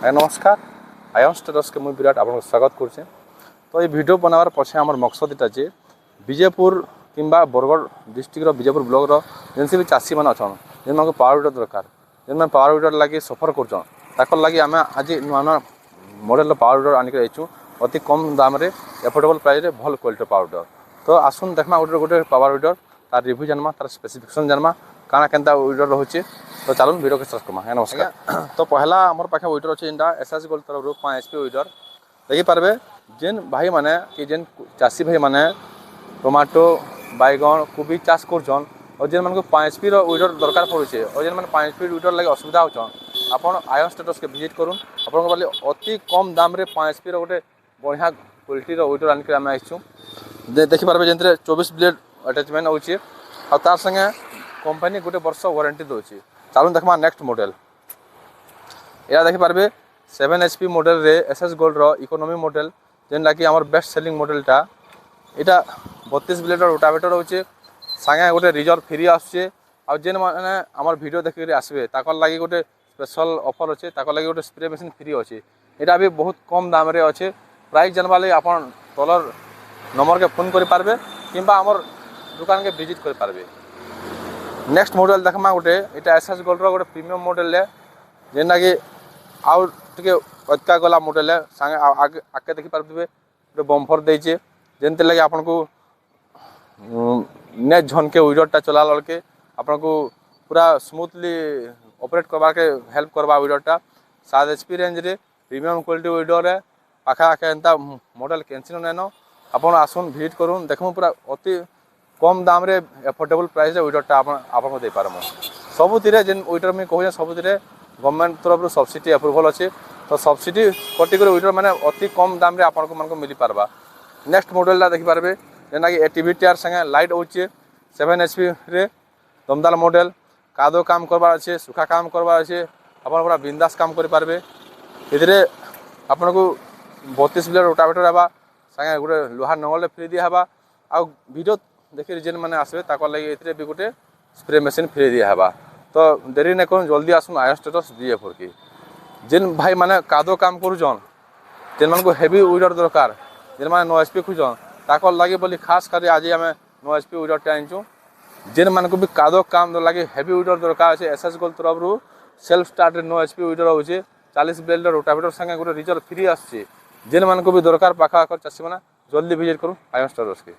नमस्कार ions terrace के मुझे विराट आपको स्वागत करुचे। तो ये वीडियो बनावार पछे आम मकसद इटा जे विजयपुर किंबा बरगढ़ डिस्ट्रिक्ट विजयपुर ब्लॉक जेनसी भी चाषी मैंने अच्छा जिन पावर विडर दरकार जिन पावर विडर लगे सफर कर लगे आम आज नुआ नुआ मॉडल पावर विडर आनिक आईचु अति कम दाम रे एफोर्डेबल प्राइस रे भल क्वालिटी पावर विडर। तो आसुन देखमा गोटे गोटे पावर विडर तार रिव्यू जानमा तार स्पेसिफिकेशन जानमा काना केनता विडर रोचे। तो चलो वीडियो के स्टार्ट करमा है। नमस्कार। तो पहला आमर पाखे विडर अच्छे इंटा एसएस गोल्ड तरफ 5 HP विडर देखिपारे जेन भाई माने कि जेन चाषी भाई माने टमाटो बैगन कोबी चाष करछन और जेन मन 5 HP विडर दरकार पड़ुछे और जेन माने 5 HP विडर लगे असुविधा होछन आपन आयन्स टेरस के विजिट करूँ आपन बाले अति कम दाम रे 5 HP गोटे बढ़िया क्वालिटी विडर आनिक आम आइछु देखिपारे जेनते 24 ब्लेड अटैचमेंट होछि और तार संगे कंपनी गोटे वर्ष वारंटी दोछि। चलो देखमा नेक्स्ट मॉडल या देखिपारे 7 HP मॉडल रे एसएस गोल्ड रो इकोनॉमी मॉडल जेन लागी हमर बेस्ट सेलिंग मॉडलटा एटा 32 ब्लेड रोटावेटर होचे संगे गोटे रिजर्व फ्री आछे आ जेन माने हमर वीडियो देखि आसबे ताकर लागी गोटे स्पेशल ऑफर अच्छे ताकर लागी गोटे स्प्रे मशीन फ्री अच्छे एटा भी बहुत कम दाम रे अच्छे। प्राइस जानवा लगे आपन तलर नंबर के फोन करि पारबे किंबा हमर दुकान के विजिट करि पारबे। नेक्स्ट मॉडल देखमा गोटे एटा एसएस गोल्ड रो गोटे प्रीमियम मॉडल है जेना कि आउ टिके अटका गला मॉडल है संगे आगे आके देखि पारबे गोटे बम्फर देइचे जेनते लगे आपन को ने झनके विडरटा चला लके आपन को पूरा स्मूथली ऑपरेट करबा के हेल्प करबा विडरटा 7 HP रेंज रे प्रीमियम क्वालिटी विडर है पाखा आके एंता मॉडल कैंसिल नेनो आपन आसुन विजिट करूँ देखमु पूरा अति कम दाम रे एफोर्डेबल प्राइस रे विडरटा आपन को दे पारमु सबुतिरे जेन विडर में कहू सबुतिरे गवर्नमेंट तरफ सब्सिडी अप्रूवल अच्छे। तो सब्सिडी कटिकर विडर माने अति कम दाम रे आपन को मन को मिली पारबा। नेक्स्ट मॉडलटा देखि पारबे जेना कि टीवी टायर संगे लाइट होचे 7 HP रे दमदाल मॉडल कादो काम करबा अच्छे सुखा काम करबा अच्छे आपन पूरा बिंदास काम करि पारबे। इधरे आपन को 32 ब्लेड रोटावेटर हबा संगे गोटे लोहा नंगल फ्री दिया हबा आ वीडियो देखि जेन माने आसबे ताकर लागि एतरे भी गोटे स्प्रे मशीन फ्री दिया हबा। तो देरी न करूँ जल्दी आसुन आयन्स टेरस विजयपुर की जेन भाई माने कादो काम करूछन जेन मन को हेवी विडर दरकार जेन माने 9 HP खुजन ताकर लागि बोली खास कर आज आम 9 HP विडर टा आनिछु जेन मन को भी कादो काम लगे हेवी विडर दरकार अछि एसएस गोल्ड तरफ रु सेल्फ स्टार्ट 9 HP विडर होचे 40 ब्लेड रोटावेटर संगे गोटे रिजर्व फ्री आछे जेन मन को भी दरकार पाखा कर चासी माने जल्दी विजिट करूँ आयन्स टेरस के।